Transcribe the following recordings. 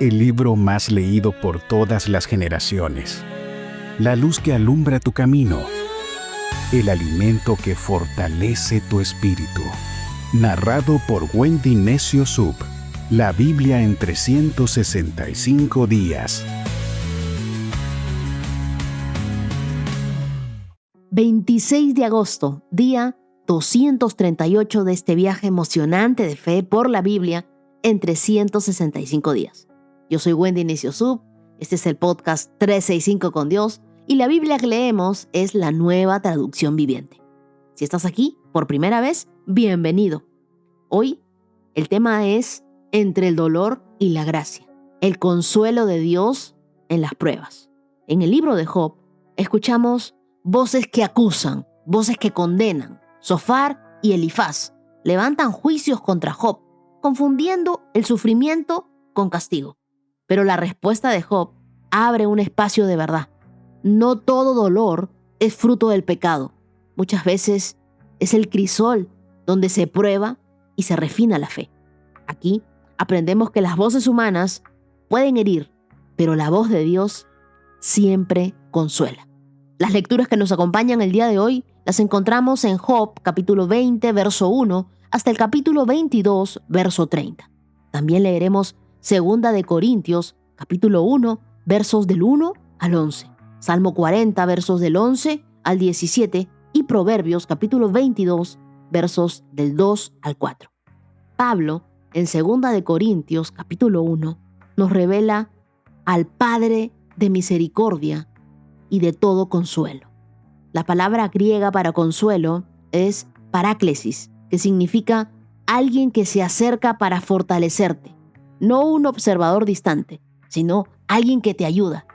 el libro más leído por todas las generaciones, la luz que alumbra tu camino, el alimento que fortalece tu espíritu. Narrado por Wendy Necio Sub, la Biblia en 365 días. 26 de agosto, día 238 de este viaje emocionante de fe por la Biblia en 365 días. Yo soy Wendy Necio Sub, este es el podcast 365 con Dios y la Biblia que leemos es la Nueva Traducción Viviente. Si estás aquí por primera vez, bienvenido. Hoy el tema es entre el dolor y la gracia, el consuelo de Dios en las pruebas. En el libro de Job escuchamos voces que acusan, voces que condenan. Sofar y Elifaz levantan juicios contra Job, confundiendo el sufrimiento con castigo. Pero la respuesta de Job abre un espacio de verdad. No todo dolor es fruto del pecado. Muchas veces es el crisol donde se prueba y se refina la fe. Aquí aprendemos que las voces humanas pueden herir, pero la voz de Dios siempre consuela. Las lecturas que nos acompañan el día de hoy las encontramos en Job, capítulo 20, verso 1, hasta el capítulo 22, verso 30. También leeremos 2 de Corintios, capítulo 1, versos del 1 al 11, Salmo 40, versos del 11 al 17 y Proverbios, capítulo 22, versos del 2 al 4. Pablo, en 2 de Corintios, capítulo 1, nos revela al Padre de misericordia y de todo consuelo. La palabra griega para consuelo es paráclesis, que significa alguien que se acerca para fortalecerte. No un observador distante, sino alguien que te ayuda.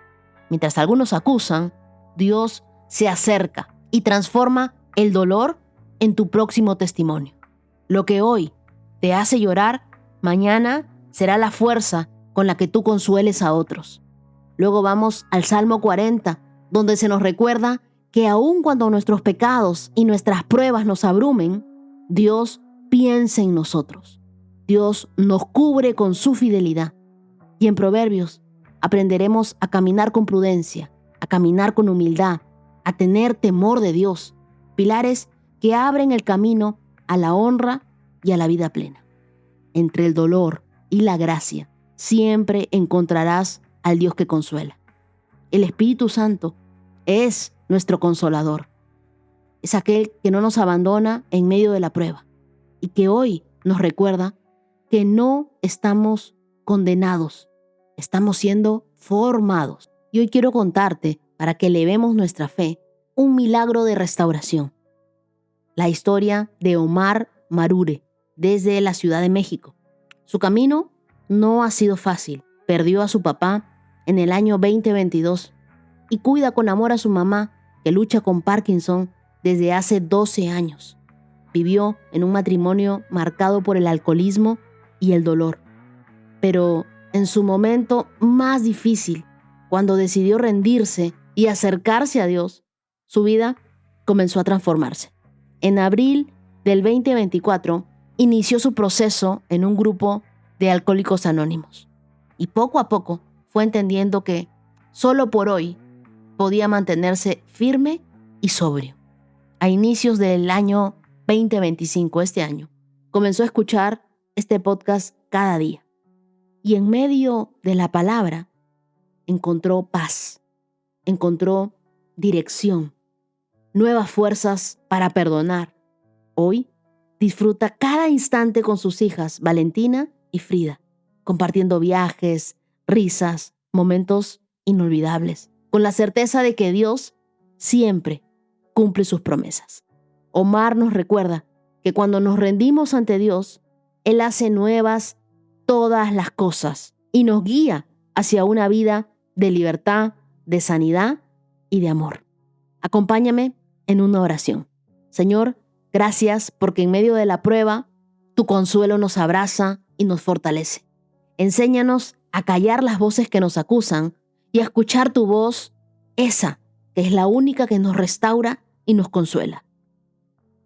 Mientras algunos acusan, Dios se acerca y transforma el dolor en tu próximo testimonio. Lo que hoy te hace llorar, mañana será la fuerza con la que tú consueles a otros. Luego vamos al Salmo 40, donde se nos recuerda que aun cuando nuestros pecados y nuestras pruebas nos abrumen, Dios piensa en nosotros. Dios nos cubre con su fidelidad. Y en Proverbios aprenderemos a caminar con prudencia, a caminar con humildad, a tener temor de Dios, pilares que abren el camino a la honra y a la vida plena. Entre el dolor y la gracia, siempre encontrarás al Dios que consuela. El Espíritu Santo es nuestro consolador. Es aquel que no nos abandona en medio de la prueba y que hoy nos recuerda que no estamos condenados, estamos siendo formados. Y hoy quiero contarte, para que elevemos nuestra fe, un milagro de restauración. La historia de Omar Marure, desde la Ciudad de México. Su camino no ha sido fácil. Perdió a su papá en el año 2022 y cuida con amor a su mamá, que lucha con Parkinson desde hace 12 años. Vivió en un matrimonio marcado por el alcoholismo y el dolor. Pero en su momento más difícil, cuando decidió rendirse y acercarse a Dios, su vida comenzó a transformarse. En abril del 2024, inició su proceso en un grupo de alcohólicos anónimos. Y poco a poco fue entendiendo que solo por hoy podía mantenerse firme y sobrio. A inicios del año 2025, este año, comenzó a escuchar este podcast cada día. Y en medio de la palabra, encontró paz, encontró dirección, nuevas fuerzas para perdonar. Hoy disfruta cada instante con sus hijas, Valentina y Frida, compartiendo viajes, risas, momentos inolvidables, con la certeza de que Dios siempre cumple sus promesas. Omar nos recuerda que cuando nos rendimos ante Dios, Él hace nuevas todas las cosas y nos guía hacia una vida de libertad, de sanidad y de amor. Acompáñame en una oración. Señor, gracias porque en medio de la prueba, tu consuelo nos abraza y nos fortalece. Enséñanos a callar las voces que nos acusan y a escuchar tu voz, esa que es la única que nos restaura y nos consuela.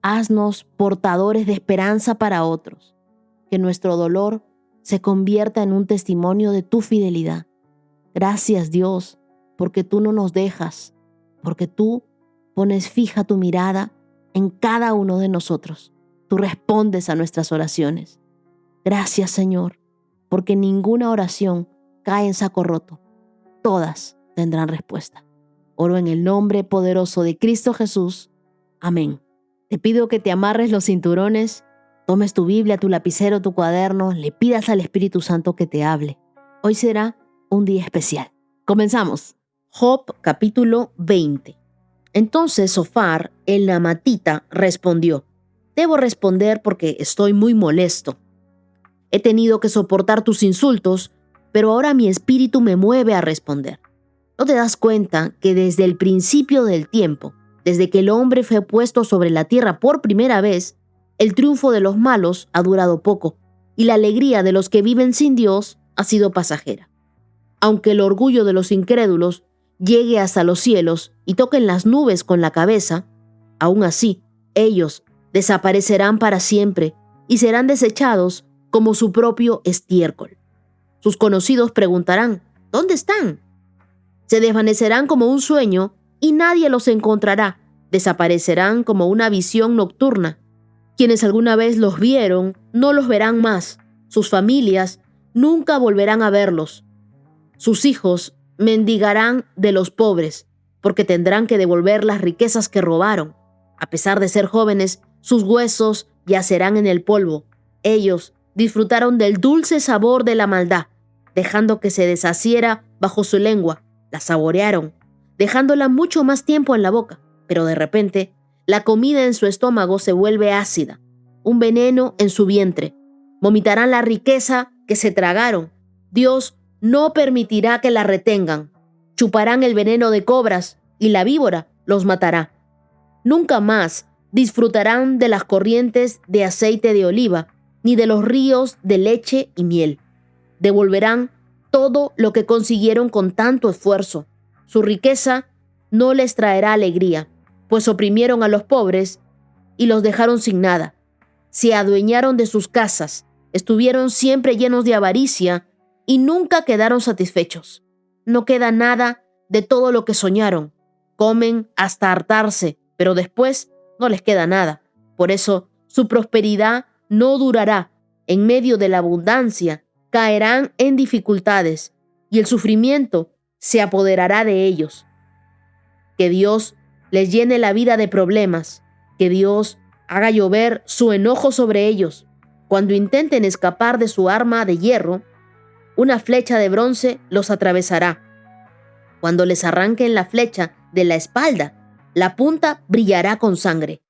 Haznos portadores de esperanza para otros, que nuestro dolor se convierta en un testimonio de tu fidelidad. Gracias, Dios, porque tú no nos dejas, porque tú pones fija tu mirada en cada uno de nosotros. Tú respondes a nuestras oraciones. Gracias, Señor, porque ninguna oración cae en saco roto. Todas tendrán respuesta. Oro en el nombre poderoso de Cristo Jesús. Amén. Te pido que te amarres los cinturones, tomes tu Biblia, tu lapicero, tu cuaderno, le pidas al Espíritu Santo que te hable. Hoy será un día especial. Comenzamos. Job capítulo 20. Entonces Zofar, el naamatita, respondió: Debo responder porque estoy muy molesto. He tenido que soportar tus insultos, pero ahora mi espíritu me mueve a responder. ¿No te das cuenta que desde el principio del tiempo, desde que el hombre fue puesto sobre la tierra por primera vez, el triunfo de los malos ha durado poco y la alegría de los que viven sin Dios ha sido pasajera? Aunque el orgullo de los incrédulos llegue hasta los cielos y toquen las nubes con la cabeza, aún así, ellos desaparecerán para siempre y serán desechados como su propio estiércol. Sus conocidos preguntarán: ¿dónde están? Se desvanecerán como un sueño y nadie los encontrará. Desaparecerán como una visión nocturna. Quienes alguna vez los vieron no los verán más. Sus familias nunca volverán a verlos. Sus hijos mendigarán de los pobres, porque tendrán que devolver las riquezas que robaron. A pesar de ser jóvenes, sus huesos yacerán en el polvo. Ellos disfrutaron del dulce sabor de la maldad, dejando que se deshaciera bajo su lengua. La saborearon, dejándola mucho más tiempo en la boca, pero de repente, la comida en su estómago se vuelve ácida, un veneno en su vientre. Vomitarán la riqueza que se tragaron. Dios no permitirá que la retengan. Chuparán el veneno de cobras y la víbora los matará. Nunca más disfrutarán de las corrientes de aceite de oliva, ni de los ríos de leche y miel. Devolverán todo lo que consiguieron con tanto esfuerzo. Su riqueza no les traerá alegría, pues oprimieron a los pobres y los dejaron sin nada. Se adueñaron de sus casas, estuvieron siempre llenos de avaricia y nunca quedaron satisfechos. No queda nada de todo lo que soñaron. Comen hasta hartarse, pero después no les queda nada. Por eso su prosperidad no durará. En medio de la abundancia caerán en dificultades y el sufrimiento se apoderará de ellos. Que Dios les llene la vida de problemas, que Dios haga llover su enojo sobre ellos. Cuando intenten escapar de su arma de hierro, una flecha de bronce los atravesará. Cuando les arranquen la flecha de la espalda, la punta brillará con sangre.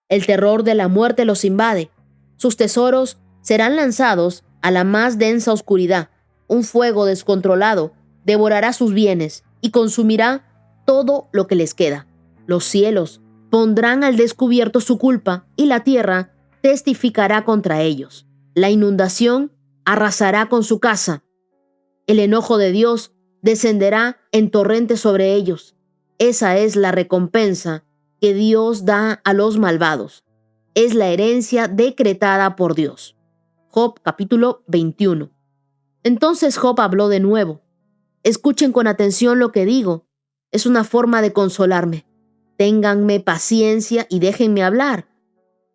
El terror de la muerte los invade. Sus tesoros serán lanzados a la más densa oscuridad. Un fuego descontrolado devorará sus bienes y consumirá todo lo que les queda. Los cielos pondrán al descubierto su culpa y la tierra testificará contra ellos. La inundación arrasará con su casa. El enojo de Dios descenderá en torrentes sobre ellos. Esa es la recompensa que Dios da a los malvados. Es la herencia decretada por Dios. Job capítulo 21. Entonces Job habló de nuevo. Escuchen con atención lo que digo. Es una forma de consolarme. Ténganme paciencia y déjenme hablar.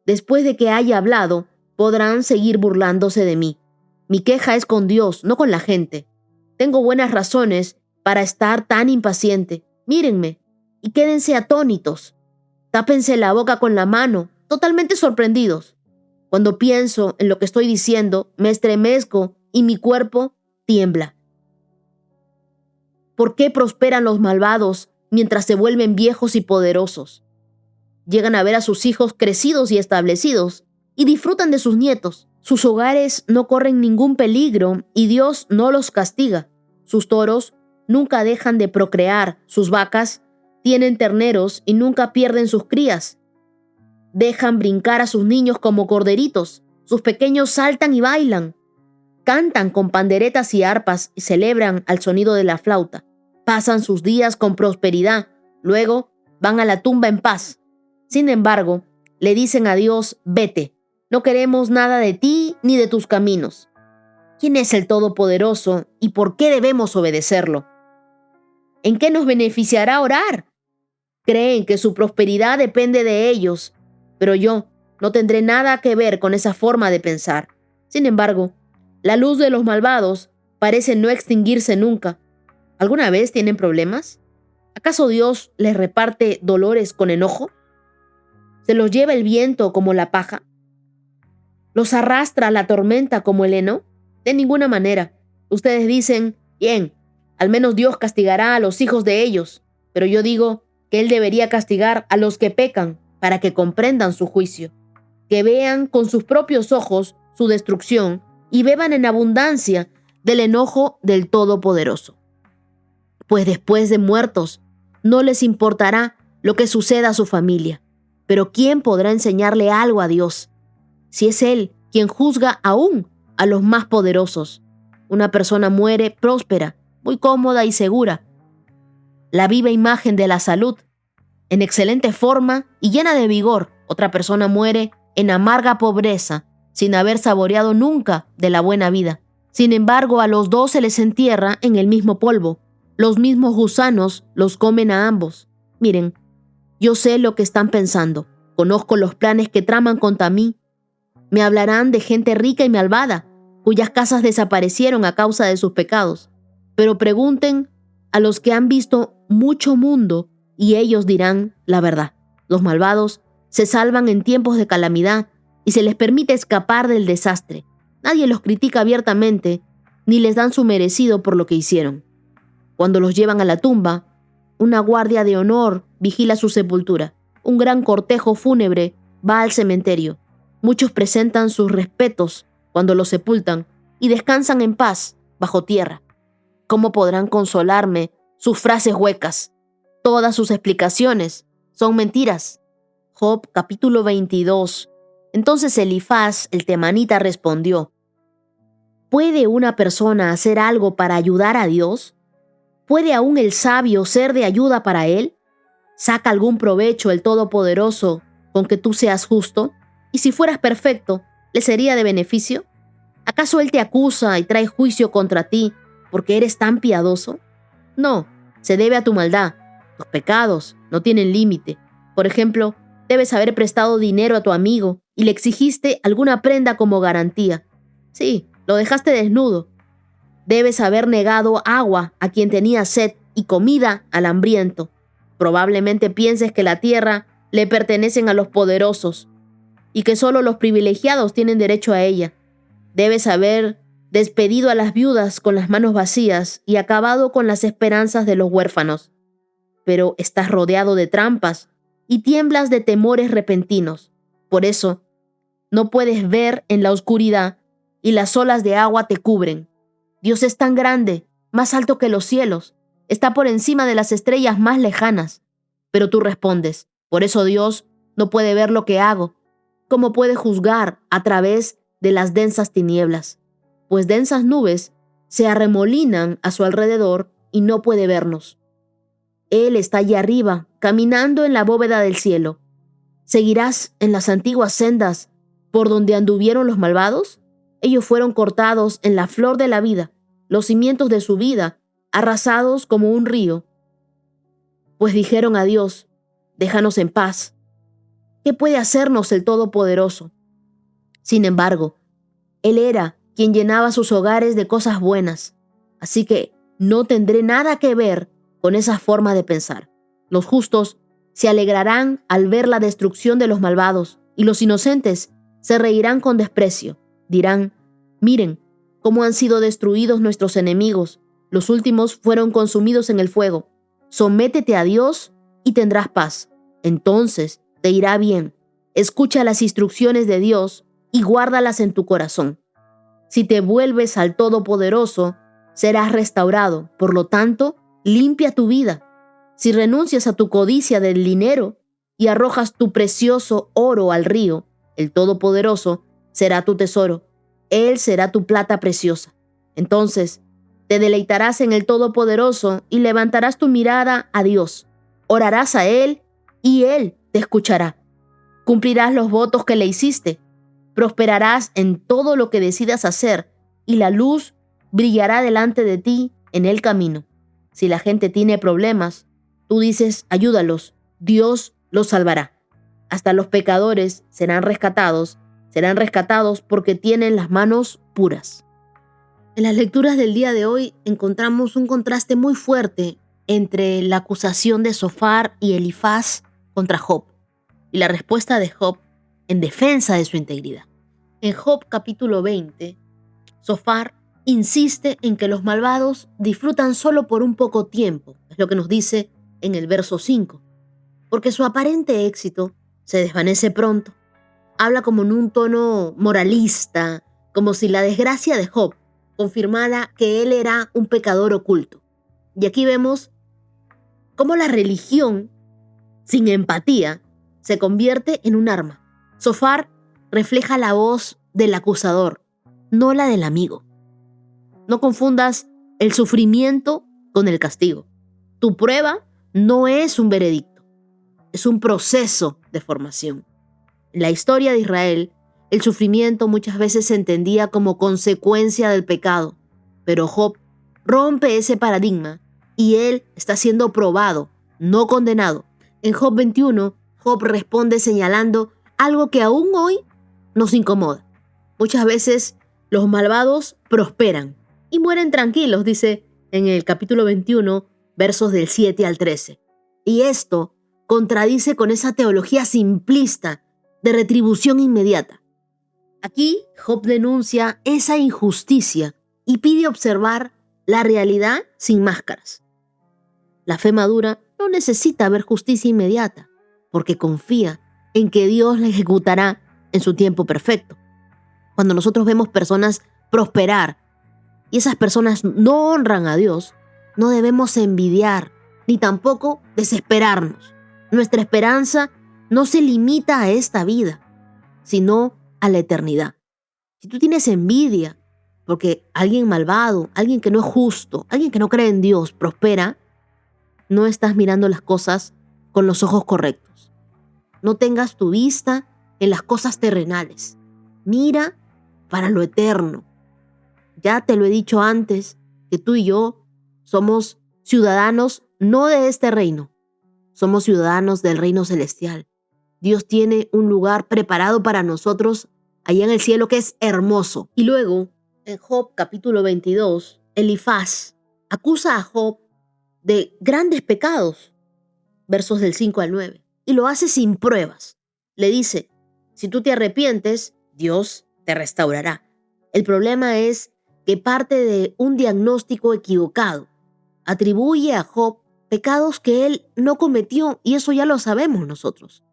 Después de que haya hablado, podrán seguir burlándose de mí. Mi queja es con Dios, no con la gente. Tengo buenas razones para estar tan impaciente. Mírenme y quédense atónitos. Tápense la boca con la mano, totalmente sorprendidos. Cuando pienso en lo que estoy diciendo, me estremezco y mi cuerpo tiembla. ¿Por qué prosperan los malvados mientras se vuelven viejos y poderosos? Llegan a ver a sus hijos crecidos y establecidos y disfrutan de sus nietos. Sus hogares no corren ningún peligro y Dios no los castiga. Sus toros nunca dejan de procrear. Sus vacas tienen terneros y nunca pierden sus crías. Dejan brincar a sus niños como corderitos. Sus pequeños saltan y bailan. Cantan con panderetas y arpas y celebran al sonido de la flauta. Pasan sus días con prosperidad. Luego van a la tumba en paz. Sin embargo, le dicen a Dios: vete. No queremos nada de ti ni de tus caminos. ¿Quién es el Todopoderoso y por qué debemos obedecerlo? ¿En qué nos beneficiará orar? Creen que su prosperidad depende de ellos, pero yo no tendré nada que ver con esa forma de pensar. Sin embargo, la luz de los malvados parece no extinguirse nunca. ¿Alguna vez tienen problemas? ¿Acaso Dios les reparte dolores con enojo? ¿Se los lleva el viento como la paja? ¿Los arrastra la tormenta como el heno? De ninguna manera. Ustedes dicen, bien, al menos Dios castigará a los hijos de ellos, pero yo digo que Él debería castigar a los que pecan para que comprendan su juicio, que vean con sus propios ojos su destrucción y beban en abundancia del enojo del Todopoderoso. Pues después de muertos, no les importará lo que suceda a su familia. Pero ¿quién podrá enseñarle algo a Dios? Si es Él quien juzga aún a los más poderosos. Una persona muere próspera, muy cómoda y segura. La viva imagen de la salud, en excelente forma y llena de vigor. Otra persona muere en amarga pobreza, sin haber saboreado nunca de la buena vida. Sin embargo, a los dos se les entierra en el mismo polvo. Los mismos gusanos los comen a ambos. Miren, yo sé lo que están pensando. Conozco los planes que traman contra mí. Me hablarán de gente rica y malvada, cuyas casas desaparecieron a causa de sus pecados. Pero pregunten a los que han visto mucho mundo y ellos dirán la verdad. Los malvados se salvan en tiempos de calamidad y se les permite escapar del desastre. Nadie los critica abiertamente ni les dan su merecido por lo que hicieron. Cuando los llevan a la tumba, una guardia de honor vigila su sepultura. Un gran cortejo fúnebre va al cementerio. Muchos presentan sus respetos cuando los sepultan y descansan en paz bajo tierra. ¿Cómo podrán consolarme sus frases huecas? Todas sus explicaciones son mentiras. Job capítulo 22. Entonces Elifaz, el temanita, respondió: ¿puede una persona hacer algo para ayudar a Dios? ¿Puede aún el sabio ser de ayuda para él? ¿Saca algún provecho el Todopoderoso con que tú seas justo? Y si fueras perfecto, ¿le sería de beneficio? ¿Acaso él te acusa y trae juicio contra ti porque eres tan piadoso? No, se debe a tu maldad. Tus pecados no tienen límite. Por ejemplo, debes haber prestado dinero a tu amigo y le exigiste alguna prenda como garantía. Sí, lo dejaste desnudo. Debes haber negado agua a quien tenía sed y comida al hambriento. Probablemente pienses que la tierra le pertenecen a los poderosos y que solo los privilegiados tienen derecho a ella. Debes haber despedido a las viudas con las manos vacías y acabado con las esperanzas de los huérfanos. Pero estás rodeado de trampas y tiemblas de temores repentinos. Por eso, no puedes ver en la oscuridad y las olas de agua te cubren. Dios es tan grande, más alto que los cielos, está por encima de las estrellas más lejanas. Pero tú respondes: por eso Dios no puede ver lo que hago. ¿Cómo puede juzgar a través de las densas tinieblas? Pues densas nubes se arremolinan a su alrededor y no puede vernos. Él está allí arriba, caminando en la bóveda del cielo. ¿Seguirás en las antiguas sendas por donde anduvieron los malvados? Ellos fueron cortados en la flor de la vida, los cimientos de su vida, arrasados como un río. Pues dijeron a Dios: déjanos en paz. ¿Qué puede hacernos el Todopoderoso? Sin embargo, Él era quien llenaba sus hogares de cosas buenas, así que no tendré nada que ver con esa forma de pensar. Los justos se alegrarán al ver la destrucción de los malvados, y los inocentes se reirán con desprecio. Dirán: miren cómo han sido destruidos nuestros enemigos. Los últimos fueron consumidos en el fuego. Sométete a Dios y tendrás paz. Entonces te irá bien. Escucha las instrucciones de Dios y guárdalas en tu corazón. Si te vuelves al Todopoderoso, serás restaurado. Por lo tanto, limpia tu vida. Si renuncias a tu codicia del dinero y arrojas tu precioso oro al río, el Todopoderoso será tu tesoro. Él será tu plata preciosa. Entonces, te deleitarás en el Todopoderoso y levantarás tu mirada a Dios. Orarás a Él y Él te escuchará. Cumplirás los votos que le hiciste. Prosperarás en todo lo que decidas hacer y la luz brillará delante de ti en el camino. Si la gente tiene problemas, tú dices, ayúdalos, Dios los salvará. Hasta los pecadores serán rescatados porque tienen las manos puras. En las lecturas del día de hoy encontramos un contraste muy fuerte entre la acusación de Zofar y Elifaz contra Job y la respuesta de Job en defensa de su integridad. En Job capítulo 20, Zofar insiste en que los malvados disfrutan solo por un poco tiempo, es lo que nos dice en el verso 5, porque su aparente éxito se desvanece pronto. Habla como en un tono moralista, como si la desgracia de Job confirmara que él era un pecador oculto. Y aquí vemos cómo la religión, sin empatía, se convierte en un arma. Zofar refleja la voz del acusador, no la del amigo. No confundas el sufrimiento con el castigo. Tu prueba no es un veredicto, es un proceso de formación. En la historia de Israel, el sufrimiento muchas veces se entendía como consecuencia del pecado, pero Job rompe ese paradigma y él está siendo probado, no condenado. En Job 21, Job responde señalando algo que aún hoy nos incomoda. Muchas veces los malvados prosperan y mueren tranquilos, dice en el capítulo 21, versos del 7 al 13. Y esto contradice con esa teología simplista de retribución inmediata. Aquí Job denuncia esa injusticia y pide observar la realidad sin máscaras. La fe madura no necesita ver justicia inmediata, porque confía en que Dios la ejecutará en su tiempo perfecto. Cuando nosotros vemos personas prosperar y esas personas no honran a Dios, no debemos envidiar ni tampoco desesperarnos. Nuestra esperanza no se limita a esta vida, sino a la eternidad. Si tú tienes envidia porque alguien malvado, alguien que no es justo, alguien que no cree en Dios prospera, no estás mirando las cosas con los ojos correctos. No tengas tu vista en las cosas terrenales. Mira para lo eterno. Ya te lo he dicho antes, que tú y yo somos ciudadanos no de este reino, somos ciudadanos del reino celestial. Dios tiene un lugar preparado para nosotros allá en el cielo que es hermoso. Y luego, en Job capítulo 22, Elifaz acusa a Job de grandes pecados, versos del 5 al 9, y lo hace sin pruebas. Le dice, si tú te arrepientes, Dios te restaurará. El problema es que parte de un diagnóstico equivocado. Atribuye a Job pecados que él no cometió y eso ya lo sabemos nosotros.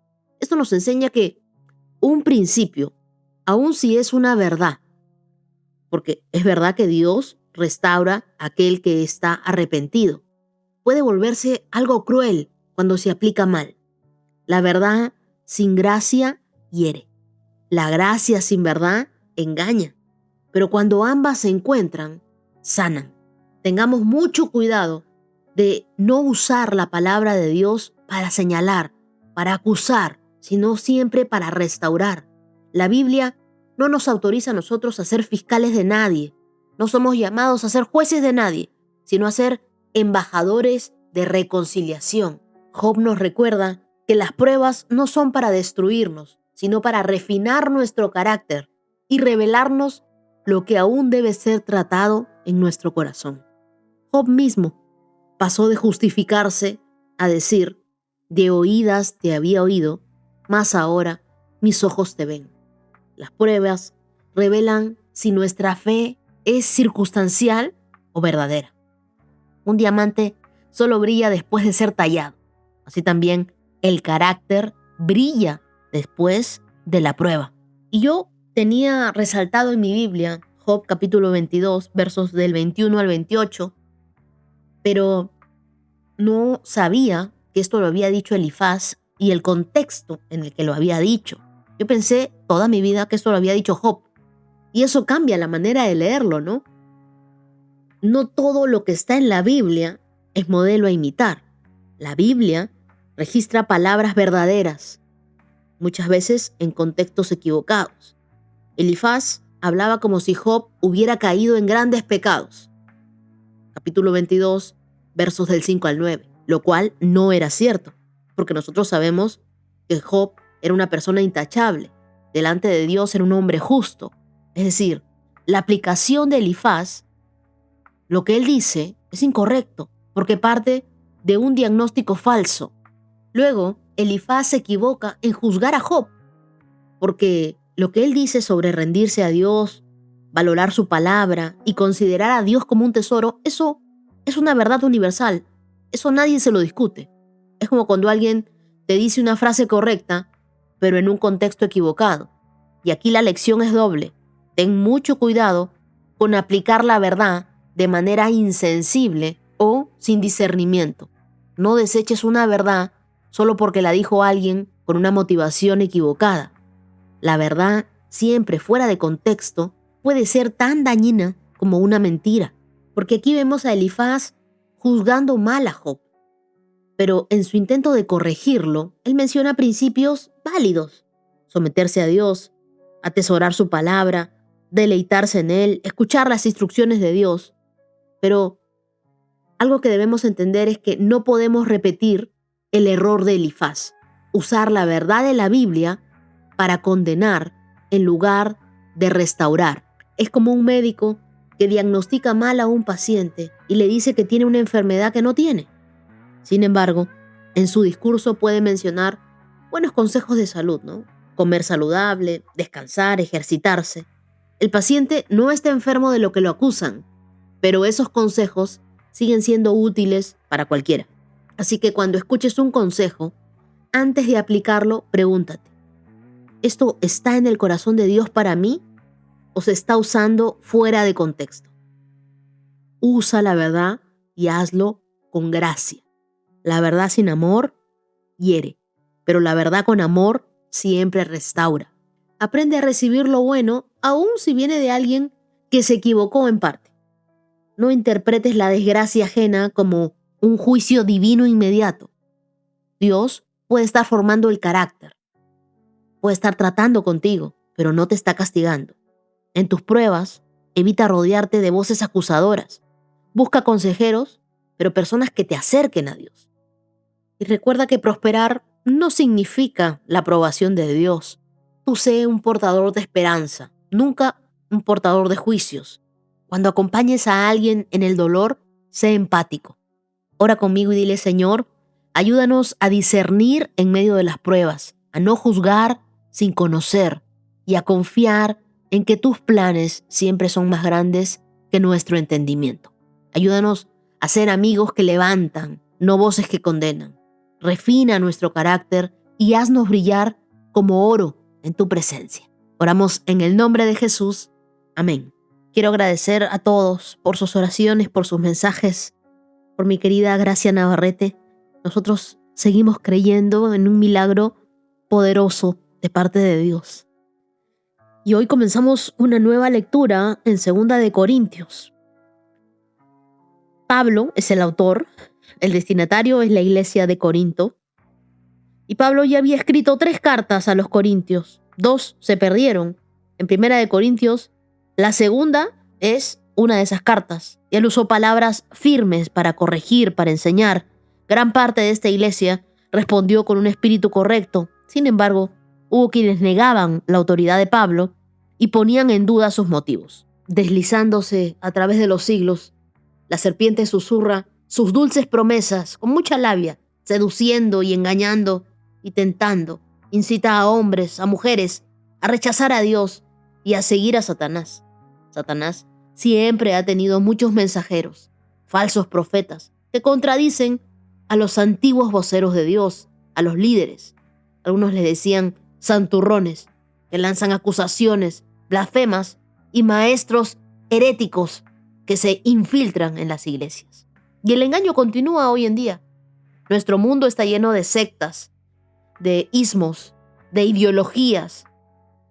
Esto nos enseña que un principio, aun si es una verdad, porque es verdad que Dios restaura a aquel que está arrepentido, puede volverse algo cruel cuando se aplica mal. La verdad sin gracia hiere. La gracia sin verdad engaña. Pero cuando ambas se encuentran, sanan. Tengamos mucho cuidado de no usar la palabra de Dios para señalar, para acusar, sino siempre para restaurar. La Biblia no nos autoriza a nosotros a ser fiscales de nadie. No somos llamados a ser jueces de nadie, sino a ser embajadores de reconciliación. Job nos recuerda que las pruebas no son para destruirnos, sino para refinar nuestro carácter y revelarnos lo que aún debe ser tratado en nuestro corazón. Job mismo pasó de justificarse a decir, de oídas te había oído, mas ahora mis ojos te ven. Las pruebas revelan si nuestra fe es circunstancial o verdadera. Un diamante solo brilla después de ser tallado. Así también el carácter brilla después de la prueba. Y yo tenía resaltado en mi Biblia Job capítulo 22, versos del 21 al 28, pero no sabía que esto lo había dicho Elifaz y el contexto en el que lo había dicho. Yo pensé toda mi vida que esto lo había dicho Job. Y eso cambia la manera de leerlo, ¿no? No todo lo que está en la Biblia es modelo a imitar. La Biblia registra palabras verdaderas, muchas veces en contextos equivocados. Elifaz hablaba como si Job hubiera caído en grandes pecados. Capítulo 22, versos del 5 al 9, lo cual no era cierto, porque nosotros sabemos que Job era una persona intachable. Delante de Dios era un hombre justo. Es decir, la aplicación de Elifaz, lo que él dice, es incorrecto, porque parte de un diagnóstico falso. Luego, Elifaz se equivoca en juzgar a Job, porque lo que él dice sobre rendirse a Dios, valorar su palabra y considerar a Dios como un tesoro, eso es una verdad universal. Eso nadie se lo discute. Es como cuando alguien te dice una frase correcta, pero en un contexto equivocado. Y aquí la lección es doble. Ten mucho cuidado con aplicar la verdad de manera insensible o sin discernimiento. No deseches una verdad solo porque la dijo alguien con una motivación equivocada. La verdad, siempre fuera de contexto, puede ser tan dañina como una mentira. Porque aquí vemos a Elifaz juzgando mal a Job. Pero en su intento de corregirlo, él menciona principios válidos. Someterse a Dios, atesorar su palabra, deleitarse en Él, escuchar las instrucciones de Dios. Pero algo que debemos entender es que no podemos repetir el error de Elifaz, usar la verdad de la Biblia para condenar en lugar de restaurar. Es como un médico que diagnostica mal a un paciente y le dice que tiene una enfermedad que no tiene. Sin embargo, en su discurso puede mencionar buenos consejos de salud, ¿no? Comer saludable, descansar, ejercitarse. El paciente no está enfermo de lo que lo acusan, pero esos consejos siguen siendo útiles para cualquiera. Así que cuando escuches un consejo, antes de aplicarlo, pregúntate, ¿esto está en el corazón de Dios para mí o se está usando fuera de contexto? Usa la verdad y hazlo con gracia. La verdad sin amor hiere, pero la verdad con amor siempre restaura. Aprende a recibir lo bueno, aun si viene de alguien que se equivocó en parte. No interpretes la desgracia ajena como un juicio divino inmediato. Dios puede estar formando el carácter, puede estar tratando contigo, pero no te está castigando. En tus pruebas, evita rodearte de voces acusadoras. Busca consejeros, pero personas que te acerquen a Dios. Y recuerda que prosperar no significa la aprobación de Dios. Tú sé un portador de esperanza, nunca un portador de juicios. Cuando acompañes a alguien en el dolor, sé empático. Ora conmigo y dile, Señor, ayúdanos a discernir en medio de las pruebas, a no juzgar sin conocer y a confiar en que tus planes siempre son más grandes que nuestro entendimiento. Ayúdanos a ser amigos que levantan, no voces que condenan. Refina nuestro carácter y haznos brillar como oro en tu presencia. Oramos en el nombre de Jesús. Amén. Quiero agradecer a todos por sus oraciones, por sus mensajes, por mi querida Gracia Navarrete. Nosotros seguimos creyendo en un milagro poderoso de parte de Dios. Y hoy comenzamos una nueva lectura en 2 de Corintios. Pablo es el autor, el destinatario es la iglesia de Corinto. Y Pablo ya había escrito 3 cartas a los corintios. 2 se perdieron. En 1 de Corintios, la segunda es una de esas cartas. Y él usó palabras firmes para corregir, para enseñar. Gran parte de esta iglesia respondió con un espíritu correcto. Sin embargo, hubo quienes negaban la autoridad de Pablo y ponían en duda sus motivos. Deslizándose a través de los siglos, la serpiente susurra sus dulces promesas con mucha labia, seduciendo y engañando y tentando. Incita a hombres, a mujeres, a rechazar a Dios y a seguir a Satanás. Satanás siempre ha tenido muchos mensajeros, falsos profetas, que contradicen a los antiguos voceros de Dios, a los líderes. Algunos les decían santurrones, que lanzan acusaciones, blasfemas y maestros heréticos que se infiltran en las iglesias. Y el engaño continúa hoy en día. Nuestro mundo está lleno de sectas, de ismos, de ideologías,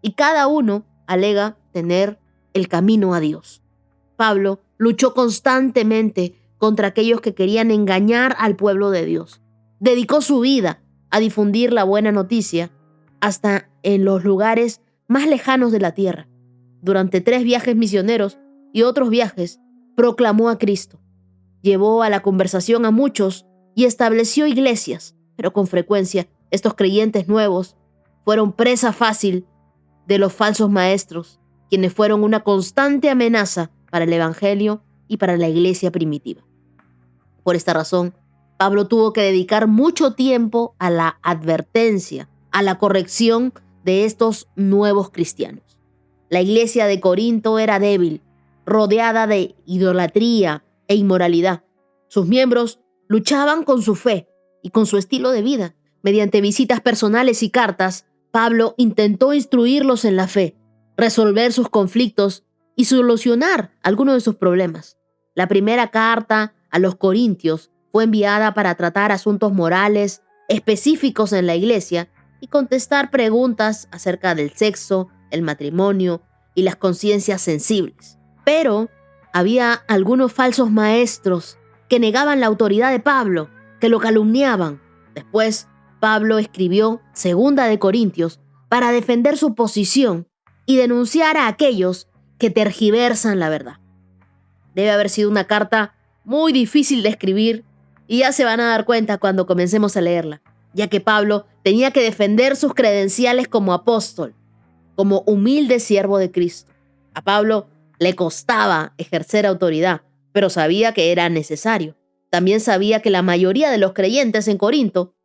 y cada uno alega tener el camino a Dios. Pablo luchó constantemente contra aquellos que querían engañar al pueblo de Dios. Dedicó su vida a difundir la buena noticia hasta en los lugares más lejanos de la tierra. durante 3 viajes misioneros y otros viajes, proclamó a Cristo. Llevó a la conversación a muchos y estableció iglesias, pero con frecuencia estos creyentes nuevos fueron presa fácil de los falsos maestros, quienes fueron una constante amenaza para el evangelio y para la iglesia primitiva. Por esta razón, Pablo tuvo que dedicar mucho tiempo a la advertencia, a la corrección de estos nuevos cristianos. La iglesia de Corinto era débil, rodeada de idolatría e inmoralidad. Sus miembros luchaban con su fe y con su estilo de vida. Mediante visitas personales y cartas, Pablo intentó instruirlos en la fe, resolver sus conflictos y solucionar algunos de sus problemas. La primera carta a los Corintios fue enviada para tratar asuntos morales específicos en la iglesia y contestar preguntas acerca del sexo, el matrimonio y las conciencias sensibles. Pero había algunos falsos maestros que negaban la autoridad de Pablo, que lo calumniaban. Después, Pablo escribió 2 de Corintios para defender su posición y denunciar a aquellos que tergiversan la verdad. Debe haber sido una carta muy difícil de escribir y ya se van a dar cuenta cuando comencemos a leerla, ya que Pablo tenía que defender sus credenciales como apóstol, como humilde siervo de Cristo. A Pablo le costaba ejercer autoridad, pero sabía que era necesario. También sabía que la mayoría de los creyentes en Corinto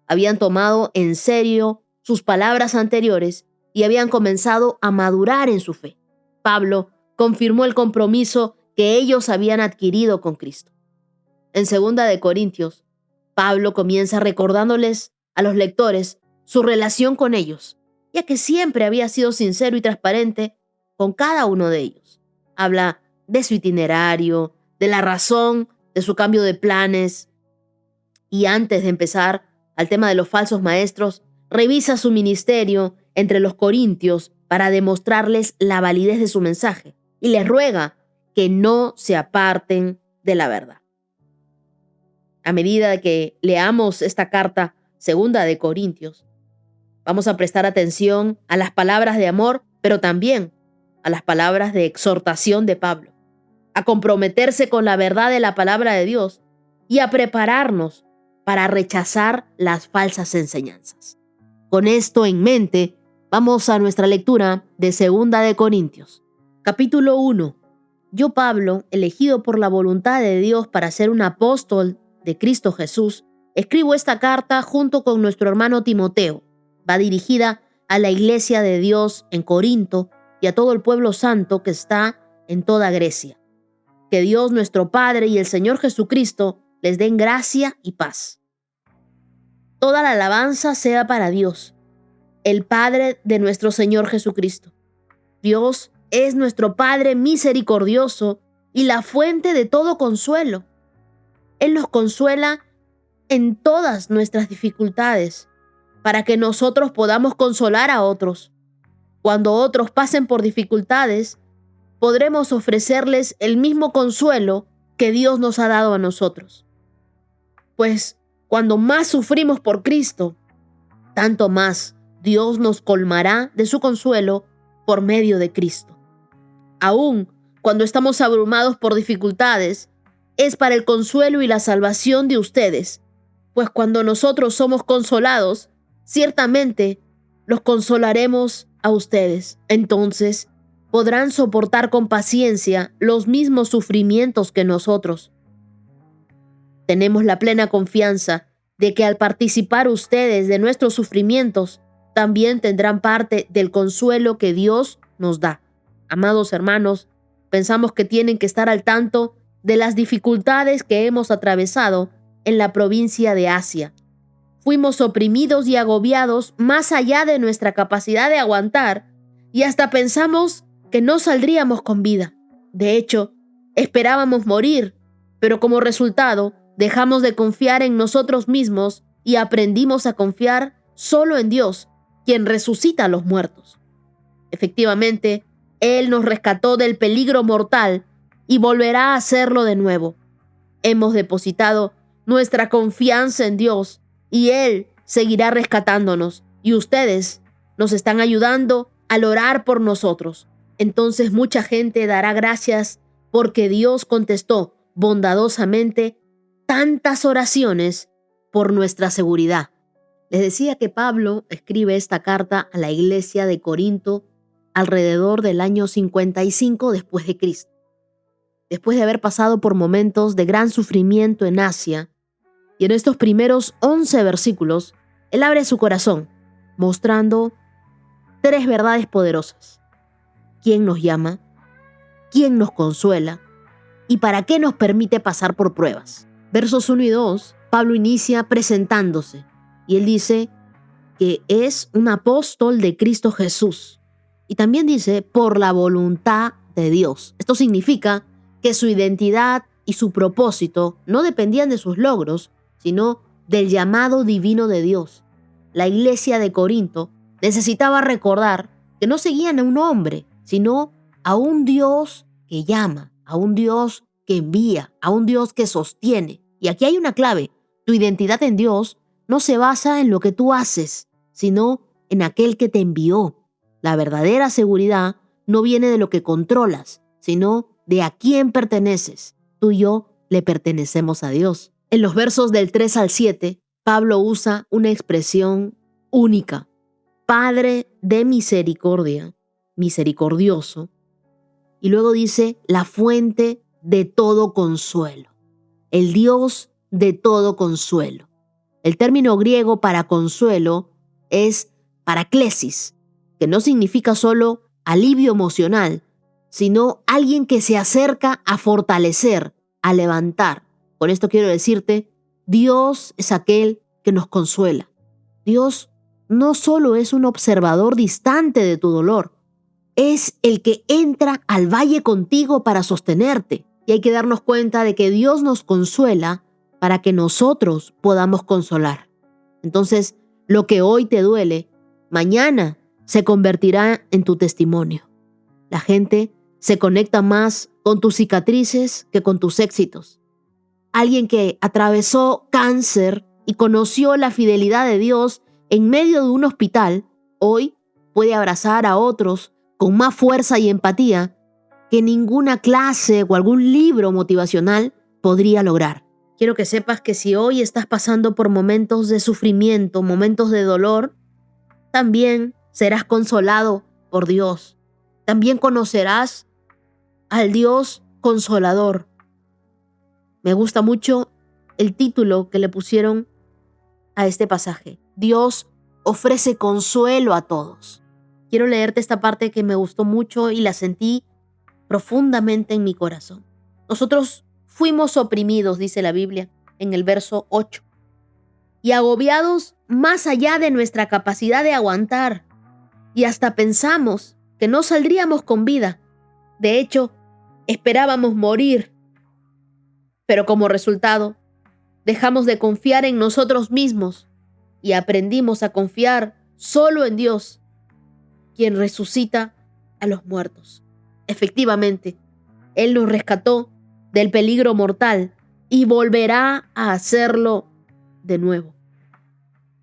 habían tomado en serio sus palabras anteriores y habían comenzado a madurar en su fe. Pablo confirmó el compromiso que ellos habían adquirido con Cristo. En 2 de Corintios, Pablo comienza recordándoles a los lectores su relación con ellos, ya que siempre había sido sincero y transparente con cada uno de ellos. Habla de su itinerario, de la razón de su cambio de planes, y antes de empezar al tema de los falsos maestros, revisa su ministerio entre los corintios para demostrarles la validez de su mensaje y les ruega que no se aparten de la verdad. A medida que leamos esta carta 2 de Corintios, vamos a prestar atención a las palabras de amor, pero también a las palabras de exhortación de Pablo, a comprometerse con la verdad de la palabra de Dios y a prepararnos para rechazar las falsas enseñanzas. Con esto en mente, vamos a nuestra lectura de 2 de Corintios. Capítulo 1. Yo, Pablo, elegido por la voluntad de Dios para ser un apóstol de Cristo Jesús, escribo esta carta junto con nuestro hermano Timoteo. Va dirigida a la iglesia de Dios en Corinto y a todo el pueblo santo que está en toda Grecia. Que Dios nuestro Padre y el Señor Jesucristo les den gracia y paz. Toda la alabanza sea para Dios, el Padre de nuestro Señor Jesucristo. Dios es nuestro Padre misericordioso y la fuente de todo consuelo. Él nos consuela en todas nuestras dificultades, para que nosotros podamos consolar a otros. Cuando otros pasen por dificultades, podremos ofrecerles el mismo consuelo que Dios nos ha dado a nosotros. Pues cuando más sufrimos por Cristo, tanto más Dios nos colmará de su consuelo por medio de Cristo. Aún cuando estamos abrumados por dificultades, es para el consuelo y la salvación de ustedes, pues cuando nosotros somos consolados, ciertamente los consolaremos a ustedes. Entonces podrán soportar con paciencia los mismos sufrimientos que nosotros. Tenemos la plena confianza de que al participar ustedes de nuestros sufrimientos, también tendrán parte del consuelo que Dios nos da. Amados hermanos, pensamos que tienen que estar al tanto de las dificultades que hemos atravesado en la provincia de Asia. Fuimos oprimidos y agobiados más allá de nuestra capacidad de aguantar y hasta pensamos que no saldríamos con vida. De hecho, esperábamos morir, pero como resultado, dejamos de confiar en nosotros mismos y aprendimos a confiar solo en Dios, quien resucita a los muertos. Efectivamente, Él nos rescató del peligro mortal y volverá a hacerlo de nuevo. Hemos depositado nuestra confianza en Dios y Él seguirá rescatándonos, y ustedes nos están ayudando al orar por nosotros. Entonces mucha gente dará gracias porque Dios contestó bondadosamente tantas oraciones por nuestra seguridad. Les decía que Pablo escribe esta carta a la iglesia de Corinto alrededor del año 55 después de Cristo. Después de haber pasado por momentos de gran sufrimiento en Asia, y en estos primeros 11 versículos, él abre su corazón, mostrando 3 verdades poderosas. ¿Quién nos llama? ¿Quién nos consuela? ¿Y para qué nos permite pasar por pruebas? Versos 1 y 2, Pablo inicia presentándose, y él dice que es un apóstol de Cristo Jesús. Y también dice, por la voluntad de Dios. Esto significa que su identidad y su propósito no dependían de sus logros, sino del llamado divino de Dios. La iglesia de Corinto necesitaba recordar que no seguían a un hombre, sino a un Dios que llama, a un Dios que envía, a un Dios que sostiene. Y aquí hay una clave. Tu identidad en Dios no se basa en lo que tú haces, sino en aquel que te envió. La verdadera seguridad no viene de lo que controlas, sino de a quién perteneces. Tú y yo le pertenecemos a Dios. En los versos del 3 al 7, Pablo usa una expresión única. Padre de misericordia, misericordioso. Y luego dice, la fuente de todo consuelo. El Dios de todo consuelo. El término griego para consuelo es paraklesis, que no significa solo alivio emocional, sino alguien que se acerca a fortalecer, a levantar. Con esto quiero decirte, Dios es aquel que nos consuela. Dios no solo es un observador distante de tu dolor, es el que entra al valle contigo para sostenerte. Y hay que darnos cuenta de que Dios nos consuela para que nosotros podamos consolar. Entonces, lo que hoy te duele, mañana se convertirá en tu testimonio. La gente se conecta más con tus cicatrices que con tus éxitos. Alguien que atravesó cáncer y conoció la fidelidad de Dios en medio de un hospital, hoy puede abrazar a otros con más fuerza y empatía que ninguna clase o algún libro motivacional podría lograr. Quiero que sepas que si hoy estás pasando por momentos de sufrimiento, momentos de dolor, también serás consolado por Dios. También conocerás al Dios consolador. Me gusta mucho el título que le pusieron a este pasaje. Dios ofrece consuelo a todos. Quiero leerte esta parte que me gustó mucho y la sentí profundamente en mi corazón. Nosotros fuimos oprimidos, dice la Biblia, en el verso 8, y agobiados más allá de nuestra capacidad de aguantar, y hasta pensamos que no saldríamos con vida. De hecho, esperábamos morir, pero como resultado, dejamos de confiar en nosotros mismos y aprendimos a confiar solo en Dios, quien resucita a los muertos. Efectivamente, Él nos rescató del peligro mortal y volverá a hacerlo de nuevo.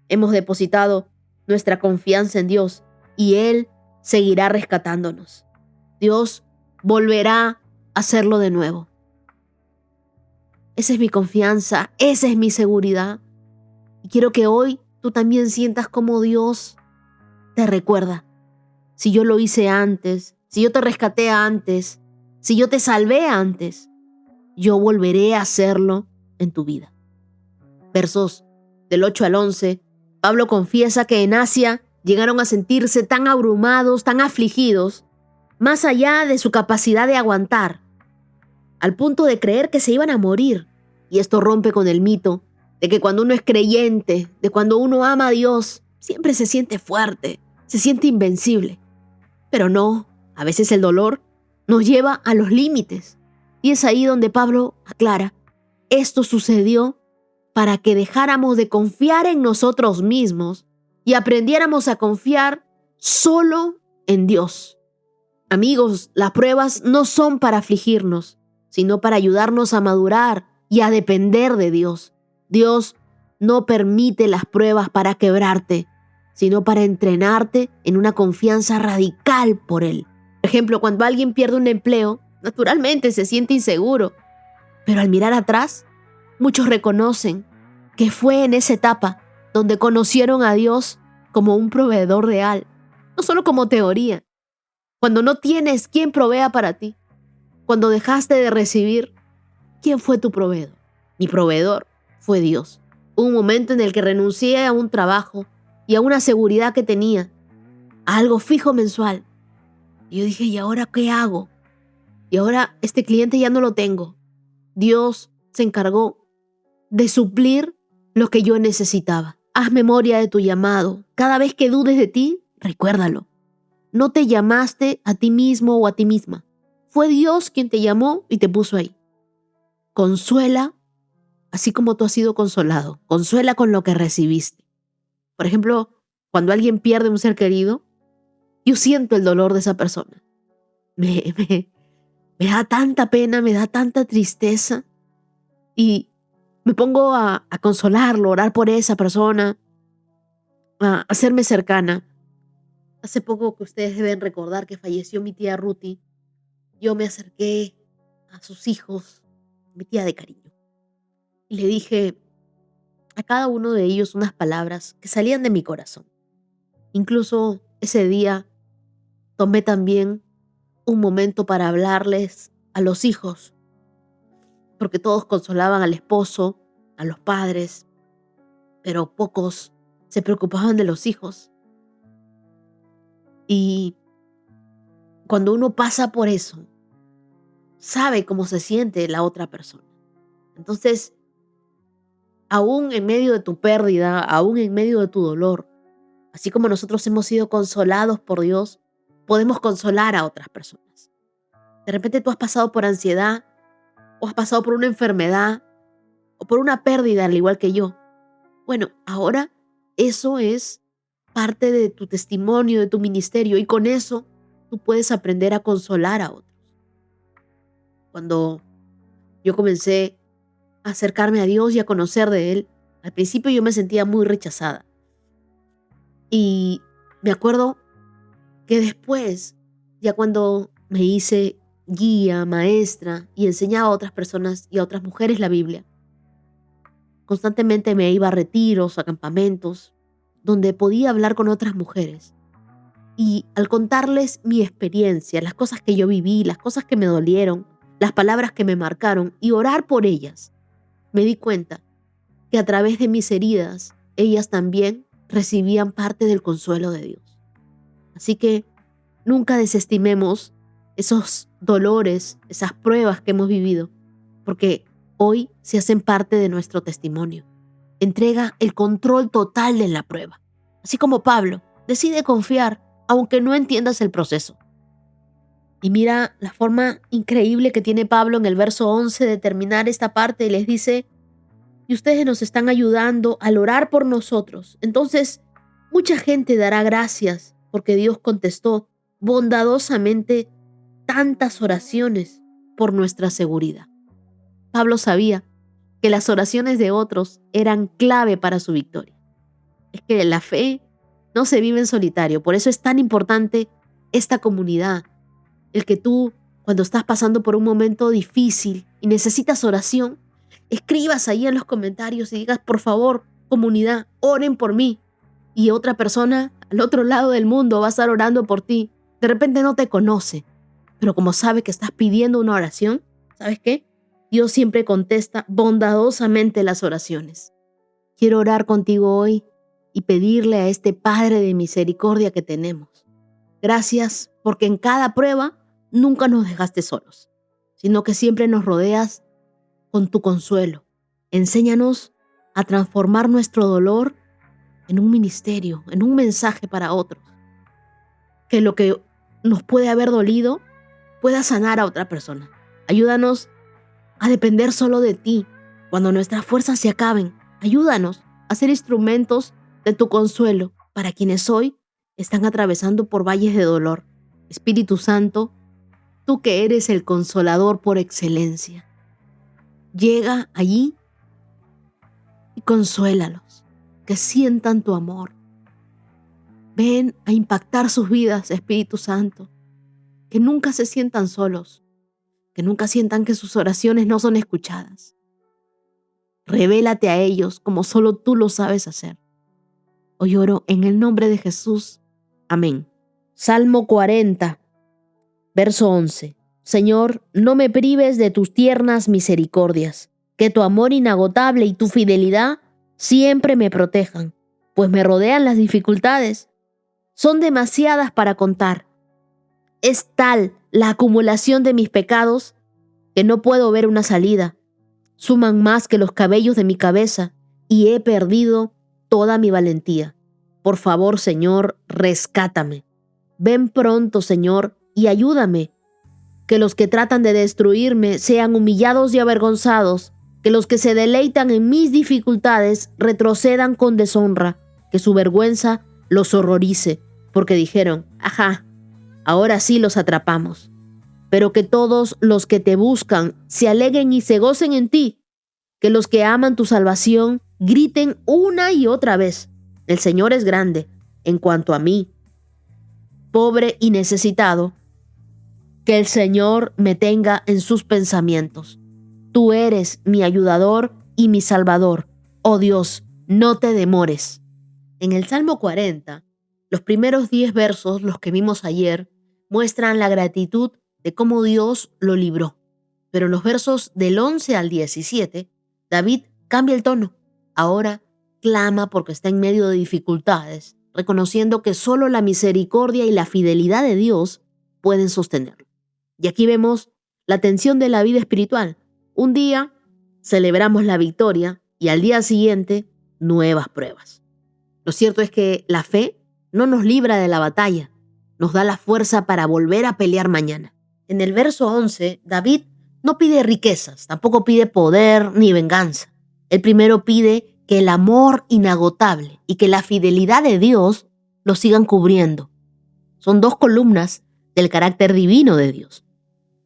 Hemos depositado nuestra confianza en Dios y Él seguirá rescatándonos. Dios volverá a hacerlo de nuevo. Esa es mi confianza, esa es mi seguridad. Y quiero que hoy tú también sientas como Dios te recuerda. Si yo lo hice antes, si yo te rescaté antes, si yo te salvé antes, yo volveré a hacerlo en tu vida. Versos del 8 al 11, Pablo confiesa que en Asia llegaron a sentirse tan abrumados, tan afligidos, más allá de su capacidad de aguantar, al punto de creer que se iban a morir. Y esto rompe con el mito de que cuando uno es creyente, de cuando uno ama a Dios, siempre se siente fuerte, se siente invencible. Pero no, a veces el dolor nos lleva a los límites. Y es ahí donde Pablo aclara, esto sucedió para que dejáramos de confiar en nosotros mismos y aprendiéramos a confiar solo en Dios. Amigos, las pruebas no son para afligirnos, sino para ayudarnos a madurar y a depender de Dios. Dios no permite las pruebas para quebrarte, sino para entrenarte en una confianza radical por Él. Por ejemplo, cuando alguien pierde un empleo, naturalmente se siente inseguro, pero al mirar atrás, muchos reconocen que fue en esa etapa donde conocieron a Dios como un proveedor real, no solo como teoría. Cuando no tienes quien provea para ti, cuando dejaste de recibir, ¿quién fue tu proveedor? Mi proveedor fue Dios. Hubo un momento en el que renuncié a un trabajo y a una seguridad que tenía, a algo fijo mensual. Y yo dije, ¿y ahora qué hago? Y ahora este cliente ya no lo tengo. Dios se encargó de suplir lo que yo necesitaba. Haz memoria de tu llamado. Cada vez que dudes de ti, recuérdalo. No te llamaste a ti mismo o a ti misma. Fue Dios quien te llamó y te puso ahí. Consuela así como tú has sido consolado. Consuela con lo que recibiste. Por ejemplo, cuando alguien pierde un ser querido, yo siento el dolor de esa persona. Me da tanta pena, me da tanta tristeza y me pongo a consolarlo, a orar por esa persona, a hacerme cercana. Hace poco, que ustedes deben recordar que falleció mi tía Ruti, yo me acerqué a sus hijos, mi tía de cariño, y le dije a cada uno de ellos unas palabras que salían de mi corazón. Incluso ese día tomé también un momento para hablarles a los hijos, porque todos consolaban al esposo, a los padres, pero pocos se preocupaban de los hijos. Y cuando uno pasa por eso, sabe cómo se siente la otra persona. Entonces, aún en medio de tu pérdida, aún en medio de tu dolor, así como nosotros hemos sido consolados por Dios, podemos consolar a otras personas. De repente tú has pasado por ansiedad, o has pasado por una enfermedad, o por una pérdida, al igual que yo. Bueno, ahora eso es parte de tu testimonio, de tu ministerio, y con eso tú puedes aprender a consolar a otros. Cuando yo comencé a acercarme a Dios y a conocer de Él, al principio yo me sentía muy rechazada. Y me acuerdo que después, ya cuando me hice guía, maestra y enseñaba a otras personas y a otras mujeres la Biblia, constantemente me iba a retiros, a campamentos, donde podía hablar con otras mujeres. Y al contarles mi experiencia, las cosas que yo viví, las cosas que me dolieron, las palabras que me marcaron y orar por ellas, me di cuenta que a través de mis heridas, ellas también recibían parte del consuelo de Dios. Así que nunca desestimemos esos dolores, esas pruebas que hemos vivido, porque hoy se hacen parte de nuestro testimonio. Entrega el control total de la prueba. Así como Pablo, decide confiar, aunque no entiendas el proceso. Y mira la forma increíble que tiene Pablo en el verso 11 de terminar esta parte y les dice, y ustedes nos están ayudando al orar por nosotros. Entonces, mucha gente dará gracias porque Dios contestó bondadosamente tantas oraciones por nuestra seguridad. Pablo sabía que las oraciones de otros eran clave para su victoria. Es que la fe no se vive en solitario, por eso es tan importante esta comunidad. El que tú, cuando estás pasando por un momento difícil y necesitas oración, escribas ahí en los comentarios y digas, por favor, comunidad, oren por mí. Y otra persona al otro lado del mundo va a estar orando por ti. De repente no te conoce, pero como sabe que estás pidiendo una oración, ¿sabes qué? Dios siempre contesta bondadosamente las oraciones. Quiero orar contigo hoy y pedirle a este Padre de misericordia que tenemos. Gracias porque en cada prueba nunca nos dejaste solos, sino que siempre nos rodeas con tu consuelo. Enséñanos a transformar nuestro dolor en un ministerio, en un mensaje para otros. Que lo que nos puede haber dolido pueda sanar a otra persona. Ayúdanos a depender solo de ti cuando nuestras fuerzas se acaben. Ayúdanos a ser instrumentos de tu consuelo para quienes hoy están atravesando por valles de dolor. Espíritu Santo, tú que eres el consolador por excelencia, llega allí y consuélalos, que sientan tu amor. Ven a impactar sus vidas, Espíritu Santo, que nunca se sientan solos, que nunca sientan que sus oraciones no son escuchadas. Revélate a ellos como solo tú lo sabes hacer. Hoy oro en el nombre de Jesús. Amén. Salmo 40, verso 11. Señor, no me prives de tus tiernas misericordias, que tu amor inagotable y tu fidelidad siempre me protejan, pues me rodean las dificultades. Son demasiadas para contar. Es tal la acumulación de mis pecados que no puedo ver una salida. Suman más que los cabellos de mi cabeza y he perdido toda mi valentía. Por favor, Señor, rescátame. Ven pronto, Señor, y ayúdame. Que los que tratan de destruirme sean humillados y avergonzados. Que los que se deleitan en mis dificultades retrocedan con deshonra. Que su vergüenza los horrorice, porque dijeron, ajá, ahora sí los atrapamos. Pero que todos los que te buscan se alegren y se gocen en ti. Que los que aman tu salvación griten una y otra vez, el Señor es grande. En cuanto a mí, pobre y necesitado, que el Señor me tenga en sus pensamientos. Tú eres mi ayudador y mi salvador. Oh Dios, no te demores. En el Salmo 40, los primeros 10 versos, los que vimos ayer, muestran la gratitud de cómo Dios lo libró. Pero en los versos del 11 al 17, David cambia el tono. Ahora clama porque está en medio de dificultades, reconociendo que solo la misericordia y la fidelidad de Dios pueden sostenerlo. Y aquí vemos la tensión de la vida espiritual. Un día celebramos la victoria y al día siguiente nuevas pruebas. Lo cierto es que la fe no nos libra de la batalla, nos da la fuerza para volver a pelear mañana. En el verso 11, David no pide riquezas, tampoco pide poder ni venganza. Él primero pide que el amor inagotable y que la fidelidad de Dios lo sigan cubriendo. Son 2 columnas del carácter divino de Dios.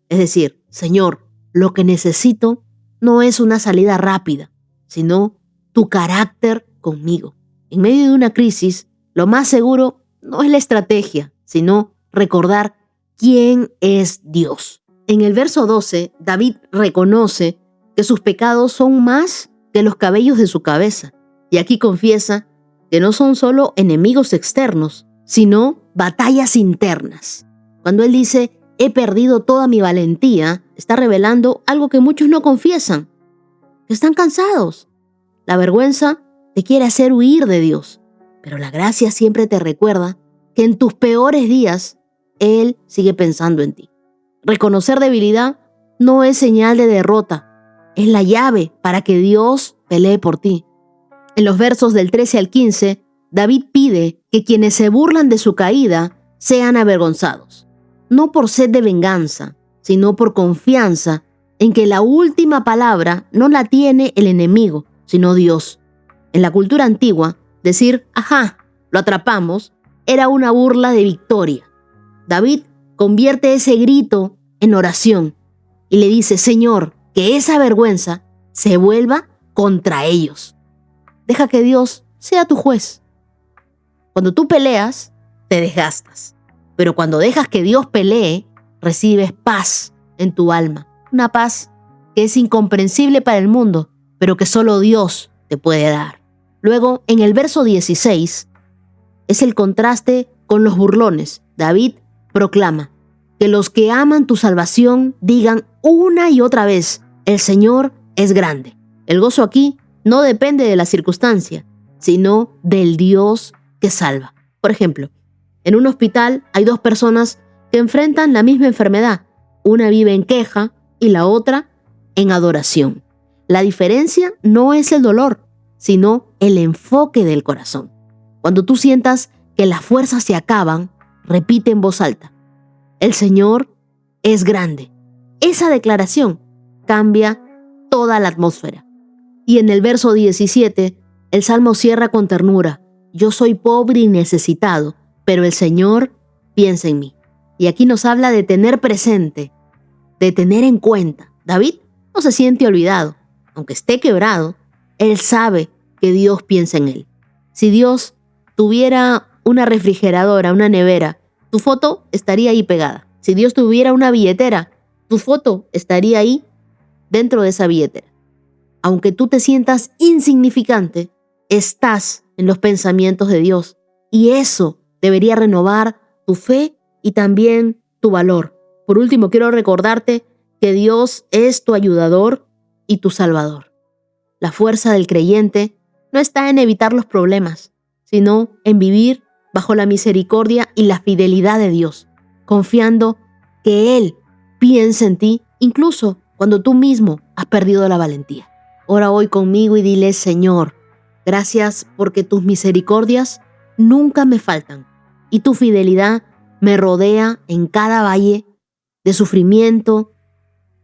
Es decir, Señor, lo que necesito no es una salida rápida, sino tu carácter conmigo. En medio de una crisis, lo más seguro no es la estrategia, sino recordar quién es Dios. En el verso 12, David reconoce que sus pecados son más que los cabellos de su cabeza. Y aquí confiesa que no son solo enemigos externos, sino batallas internas. Cuando él dice, he perdido toda mi valentía, está revelando algo que muchos no confiesan, que están cansados. La vergüenza te quiere hacer huir de Dios, pero la gracia siempre te recuerda que en tus peores días, Él sigue pensando en ti. Reconocer debilidad no es señal de derrota, es la llave para que Dios pelee por ti. En los versos del 13 al 15, David pide que quienes se burlan de su caída sean avergonzados, no por sed de venganza, sino por confianza en que la última palabra no la tiene el enemigo, sino Dios. En la cultura antigua, decir, ajá, lo atrapamos, era una burla de victoria. David convierte ese grito en oración y le dice, Señor, que esa vergüenza se vuelva contra ellos. Deja que Dios sea tu juez. Cuando tú peleas, te desgastas. Pero cuando dejas que Dios pelee, recibes paz en tu alma. Una paz que es incomprensible para el mundo, pero que solo Dios te puede dar. Luego, en el verso 16, es el contraste con los burlones. David proclama que los que aman tu salvación digan una y otra vez, el Señor es grande. El gozo aquí no depende de la circunstancia, sino del Dios que salva. Por ejemplo, en un hospital hay 2 personas que enfrentan la misma enfermedad. Una vive en queja y la otra en adoración. La diferencia no es el dolor, sino el enfoque del corazón. Cuando tú sientas que las fuerzas se acaban, repite en voz alta, el Señor es grande. Esa declaración cambia toda la atmósfera. Y en el verso 17, el Salmo cierra con ternura. Yo soy pobre y necesitado, pero el Señor piensa en mí. Y aquí nos habla de tener presente, de tener en cuenta. David no se siente olvidado. Aunque esté quebrado, él sabe que Dios piensa en él. Si Dios tuviera una refrigeradora, una nevera, tu foto estaría ahí pegada. Si Dios tuviera una billetera, tu foto estaría ahí dentro de esa billetera. Aunque tú te sientas insignificante, estás en los pensamientos de Dios. Y eso debería renovar tu fe y también tu valor. Por último, quiero recordarte que Dios es tu ayudador y tu salvador. La fuerza del creyente no está en evitar los problemas, sino en vivir bajo la misericordia y la fidelidad de Dios, confiando que Él piensa en ti, incluso cuando tú mismo has perdido la valentía. Ora hoy conmigo y dile: Señor, gracias porque tus misericordias nunca me faltan y tu fidelidad me rodea en cada valle de sufrimiento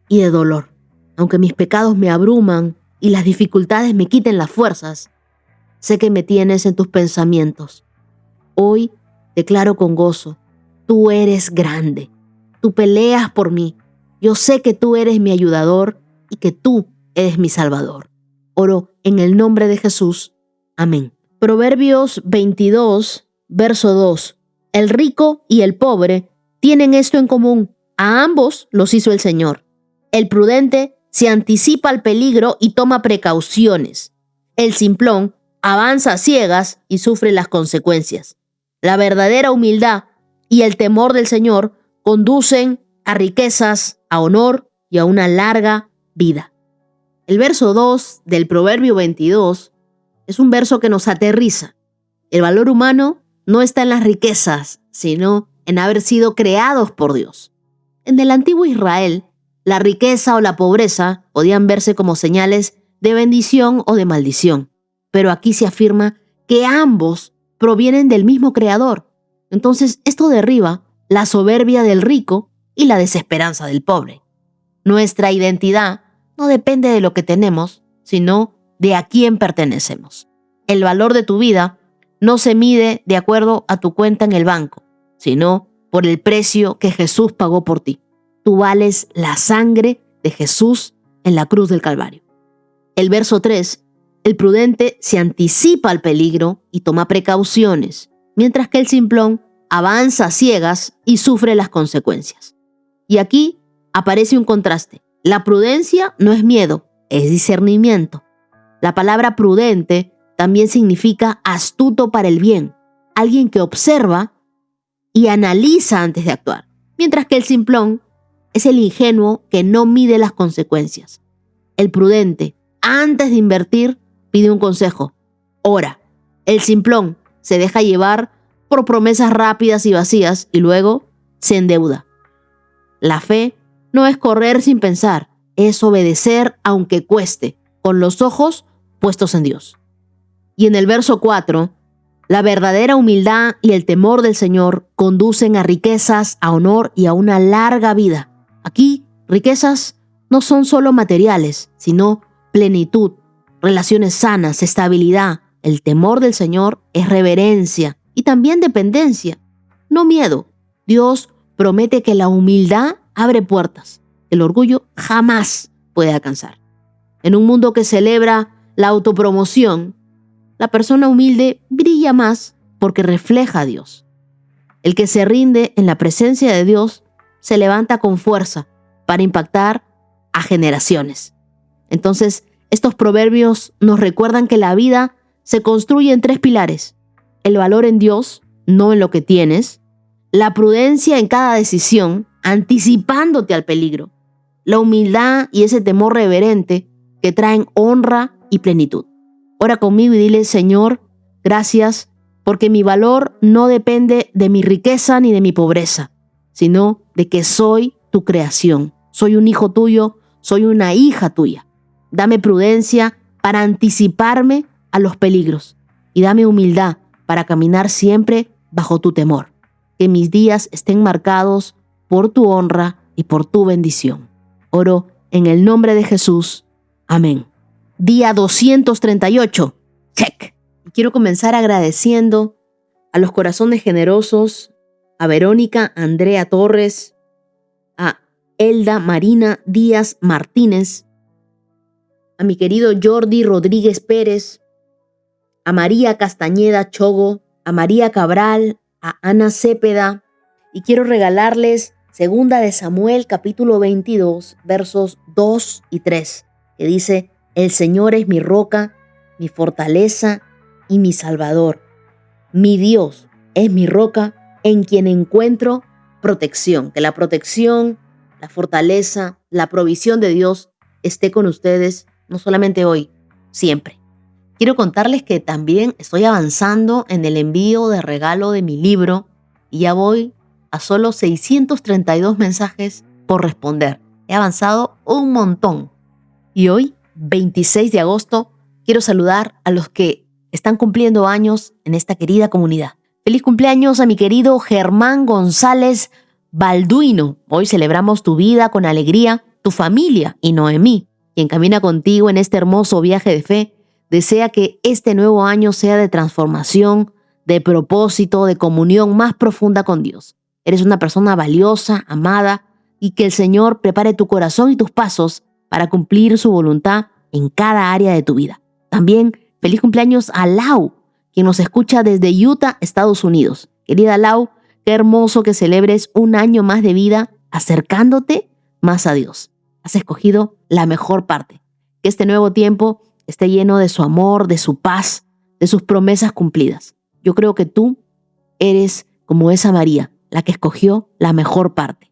y de dolor. Aunque mis pecados me abruman y las dificultades me quiten las fuerzas, sé que me tienes en tus pensamientos. Hoy declaro con gozo: tú eres grande, tú peleas por mí. Yo sé que tú eres mi ayudador y que tú eres mi salvador. Oro en el nombre de Jesús. Amén. Proverbios 22, verso 2. El rico y el pobre tienen esto en común: a ambos los hizo el Señor. El prudente se anticipa al peligro y toma precauciones. El simplón avanza a ciegas y sufre las consecuencias. La verdadera humildad y el temor del Señor conducen a riquezas, a honor y a una larga vida. El verso 2 del Proverbio 22 es un verso que nos aterriza. El valor humano no está en las riquezas, sino en haber sido creados por Dios. En el antiguo Israel, la riqueza o la pobreza podían verse como señales de bendición o de maldición. Pero aquí se afirma que ambos provienen del mismo Creador. Entonces, esto derriba la soberbia del rico y la desesperanza del pobre. Nuestra identidad no depende de lo que tenemos, sino de a quién pertenecemos. El valor de tu vida no se mide de acuerdo a tu cuenta en el banco, sino por el precio que Jesús pagó por ti. Tú vales la sangre de Jesús en la cruz del Calvario. El verso 3, el prudente se anticipa al peligro y toma precauciones, mientras que el simplón avanza a ciegas y sufre las consecuencias. Y aquí aparece un contraste. La prudencia no es miedo, es discernimiento. La palabra prudente también significa astuto para el bien, alguien que observa y analiza antes de actuar, mientras que el simplón es el ingenuo que no mide las consecuencias. El prudente, antes de invertir, pide un consejo, ora. El simplón se deja llevar por promesas rápidas y vacías y luego se endeuda. La fe no es correr sin pensar, es obedecer aunque cueste, con los ojos puestos en Dios. Y en el verso 4, la verdadera humildad y el temor del Señor conducen a riquezas, a honor y a una larga vida. Aquí, riquezas no son solo materiales, sino plenitud, relaciones sanas, estabilidad. El temor del Señor es reverencia y también dependencia, no miedo. Dios promete que la humildad abre puertas. El orgullo jamás puede alcanzar. En un mundo que celebra la autopromoción, la persona humilde brilla más porque refleja a Dios. El que se rinde en la presencia de Dios se levanta con fuerza para impactar a generaciones. Entonces, estos proverbios nos recuerdan que la vida se construye en 3 pilares: el valor en Dios, no en lo que tienes; la prudencia en cada decisión, anticipándote al peligro; la humildad y ese temor reverente que traen honra y plenitud. Ora conmigo y dile: Señor, gracias porque mi valor no depende de mi riqueza ni de mi pobreza, sino de que soy tu creación. Soy un hijo tuyo, soy una hija tuya. Dame prudencia para anticiparme a los peligros y dame humildad para caminar siempre bajo tu temor. Que mis días estén marcados por tu honra y por tu bendición. Oro en el nombre de Jesús. Amén. Día 238. Check. Quiero comenzar agradeciendo a los corazones generosos, a Verónica Andrea Torres, a Elda Marina Díaz Martínez, a mi querido Jordi Rodríguez Pérez, a María Castañeda Chogo, a María Cabral, a Ana Cepeda, y quiero regalarles Segunda de Samuel, capítulo 22, versos 2 y 3, que dice: El Señor es mi roca, mi fortaleza y mi salvador. Mi Dios es mi roca en quien encuentro protección. Que la protección, la fortaleza, la provisión de Dios esté con ustedes, no solamente hoy, siempre. Quiero contarles que también estoy avanzando en el envío de regalo de mi libro y ya voy a solo 632 mensajes por responder. He avanzado un montón. Y hoy, 26 de agosto, quiero saludar a los que están cumpliendo años en esta querida comunidad. Feliz cumpleaños a mi querido Germán González Balduino. Hoy celebramos tu vida con alegría, tu familia y Noemí, quien camina contigo en este hermoso viaje de fe. Desea que este nuevo año sea de transformación, de propósito, de comunión más profunda con Dios. Eres una persona valiosa, amada, y que el Señor prepare tu corazón y tus pasos para cumplir su voluntad en cada área de tu vida. También feliz cumpleaños a Lau, quien nos escucha desde Utah, Estados Unidos. Querida Lau, qué hermoso que celebres un año más de vida acercándote más a Dios. Has escogido la mejor parte. Que este nuevo tiempo esté lleno de su amor, de su paz, de sus promesas cumplidas. Yo creo que tú eres como esa María, la que escogió la mejor parte.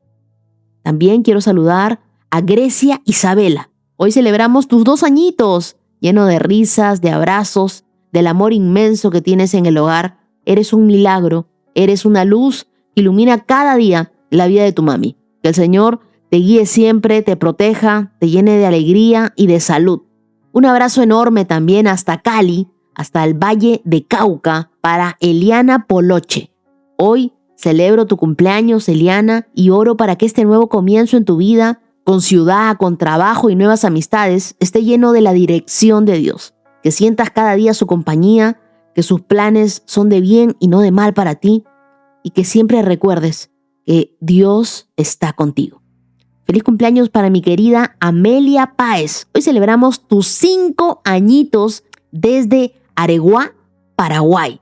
También quiero saludar a Grecia Isabela. Hoy celebramos tus 2 añitos, lleno de risas, de abrazos, del amor inmenso que tienes en el hogar. Eres un milagro, eres una luz que ilumina cada día la vida de tu mami. Que el Señor te guíe siempre, te proteja, te llene de alegría y de salud. Un abrazo enorme también hasta Cali, hasta el Valle de Cauca, para Eliana Poloche. Hoy celebro tu cumpleaños, Eliana, y oro para que este nuevo comienzo en tu vida, con ciudad, con trabajo y nuevas amistades, esté lleno de la dirección de Dios. Que sientas cada día su compañía, que sus planes son de bien y no de mal para ti, y que siempre recuerdes que Dios está contigo. Feliz cumpleaños para mi querida Amelia Páez. Hoy celebramos tus 5 añitos desde Areguá, Paraguay.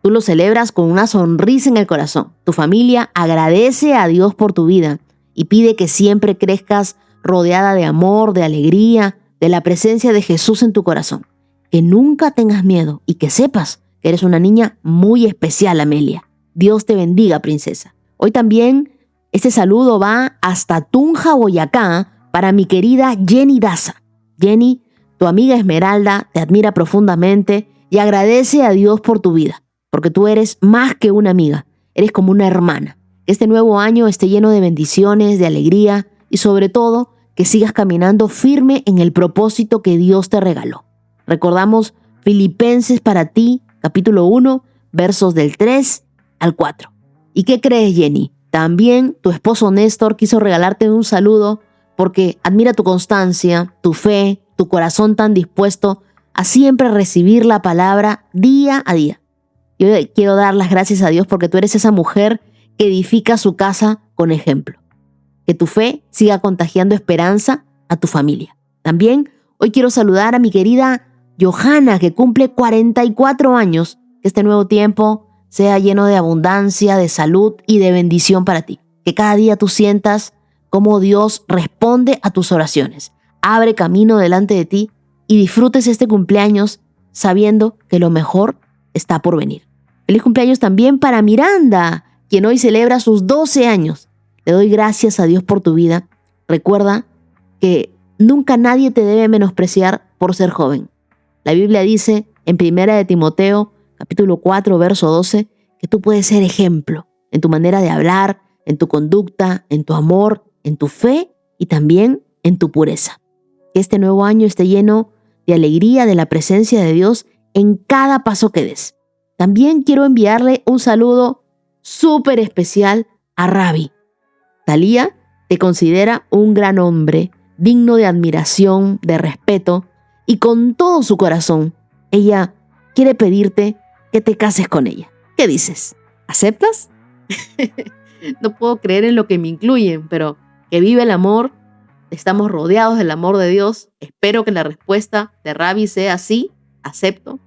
Tú lo celebras con una sonrisa en el corazón. Tu familia agradece a Dios por tu vida y pide que siempre crezcas rodeada de amor, de alegría, de la presencia de Jesús en tu corazón. Que nunca tengas miedo y que sepas que eres una niña muy especial, Amelia. Dios te bendiga, princesa. Hoy también este saludo va hasta Tunja, Boyacá, para mi querida Jenny Daza. Jenny, tu amiga Esmeralda, te admira profundamente y agradece a Dios por tu vida, porque tú eres más que una amiga, eres como una hermana. Que este nuevo año esté lleno de bendiciones, de alegría y sobre todo que sigas caminando firme en el propósito que Dios te regaló. Recordamos Filipenses para ti, capítulo 1, versos del 3 al 4. ¿Y qué crees, Jenny? También tu esposo Néstor quiso regalarte un saludo porque admira tu constancia, tu fe, tu corazón tan dispuesto a siempre recibir la palabra día a día. Yo quiero dar las gracias a Dios porque tú eres esa mujer que edifica su casa con ejemplo. Que tu fe siga contagiando esperanza a tu familia. También hoy quiero saludar a mi querida Johanna, que cumple 44 años. Que este nuevo tiempo sea lleno de abundancia, de salud y de bendición para ti. Que cada día tú sientas cómo Dios responde a tus oraciones. Abre camino delante de ti y disfrutes este cumpleaños sabiendo que lo mejor está por venir. Feliz cumpleaños también para Miranda, quien hoy celebra sus 12 años. Le doy gracias a Dios por tu vida. Recuerda que nunca nadie te debe menospreciar por ser joven. La Biblia dice en 1 de Timoteo, capítulo 4, verso 12, que tú puedes ser ejemplo en tu manera de hablar, en tu conducta, en tu amor, en tu fe y también en tu pureza. Que este nuevo año esté lleno de alegría, de la presencia de Dios en cada paso que des. También quiero enviarle un saludo súper especial a Ravi. Talía te considera un gran hombre, digno de admiración, de respeto, y con todo su corazón, ella quiere pedirte que te cases con ella. ¿Qué dices? ¿Aceptas? No puedo creer en lo que me incluyen, pero que vive el amor. Estamos rodeados del amor de Dios. Espero que la respuesta de Ravi sea sí, acepto.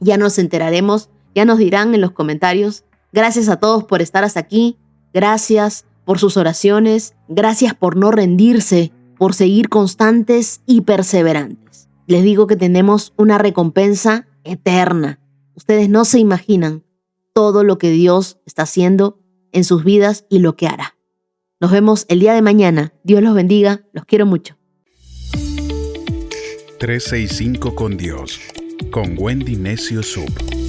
Ya nos enteraremos, ya nos dirán en los comentarios. Gracias a todos por estar hasta aquí. Gracias por sus oraciones, gracias por no rendirse, por seguir constantes y perseverantes. Les digo que tenemos una recompensa eterna. Ustedes no se imaginan todo lo que Dios está haciendo en sus vidas y lo que hará. Nos vemos el día de mañana. Dios los bendiga. Los quiero mucho. 365 con Dios, con Wendy Necio Sub.